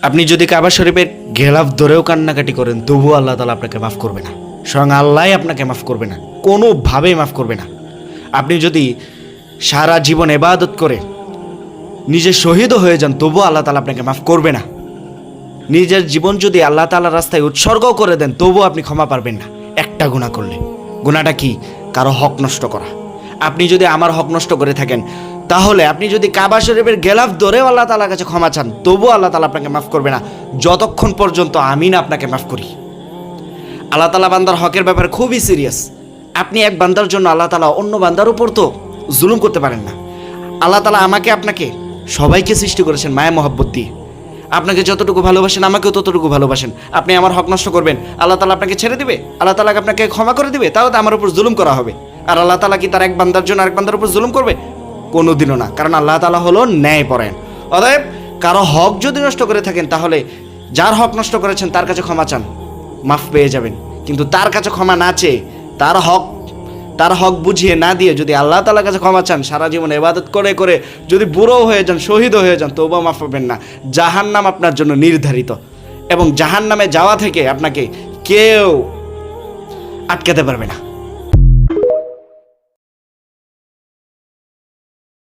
আপনি যদি কাবা শরীফের গেলাফ ধরেও কান্নাকাটি করেন তবুও আল্লাহ তাআলা আপনাকে মাফ করবে না। স্বয়ং আল্লাহ আপনাকে মাফ করবে না, কোনোভাবেই মাফ করবে না। আপনি যদি সারা জীবন ইবাদত করে নিজে শহীদও হয়ে যান তবুও আল্লাহ তাআলা আপনাকে মাফ করবে না। নিজের জীবন যদি আল্লাহ তাআলার রাস্তায় উৎসর্গ করে দেন তবুও আপনি ক্ষমা পারবেন না একটা গুনাহ করলে। গুনাহটা কি? কারো হক নষ্ট করা। আপনি যদি আমার হক নষ্ট করে থাকেন, তাহলে আপনি যদি কাবা শরীফের গেলাফ ধরেও আল্লাহ তাআলার কাছে ক্ষমা চান তবুও আল্লাহ তাআলা আপনাকে মাফ করবে না, যতক্ষণ পর্যন্ত আমি না আপনাকে মাফ করি। আল্লাহ তাআলা বান্দার হকের ব্যাপারে খুবই সিরিয়াস। আপনি এক বান্দার জন্য আল্লাহ তাআলা অন্য বান্দার উপর তো জুলুম করতে পারেন না। আল্লাহ তাআলা আমাকে আপনাকে সবাইকে সৃষ্টি করেছেন মায়া মহব্বত দিয়ে। আপনাকে যতটুকু ভালোবাসেন আমাকেও ততটুকু ভালোবাসেন। আপনি আমার হক নষ্ট করবেন, আল্লাহ তাআলা আপনাকে ছেড়ে দিবে? আল্লাহ তাআলা আপনাকে ক্ষমা করে দিবে? তাও তো আমার উপর জুলুম করা হবে। আর আল্লাহ তাআলা কি তার এক বান্দার জন্য আরেক বান্দার উপর জুলুম করবে? কোনোদিনও না, কারণ আল্লাহ তাআলা হলো ন্যায়পরায়ণ। অতএব কারো হক যদি নষ্ট করে থাকেন তাহলে যার হক নষ্ট করেছেন তার কাছে ক্ষমা চান, মাফ পেয়ে যাবেন। কিন্তু তার কাছে ক্ষমা না চেয়ে তার হক বুঝিয়ে না দিয়ে যদি আল্লাহ তাআলার কাছে ক্ষমা চান, সারা জীবন ইবাদত করে করে যদি বুড়ো হয়ে যান, শহীদও হয়ে যান, তবুও মাফ পাবেন না। জাহান্নাম আপনার জন্য নির্ধারিত, এবং জাহান্নামে যাওয়া থেকে আপনাকে কেউ আটকাতে পারবে না।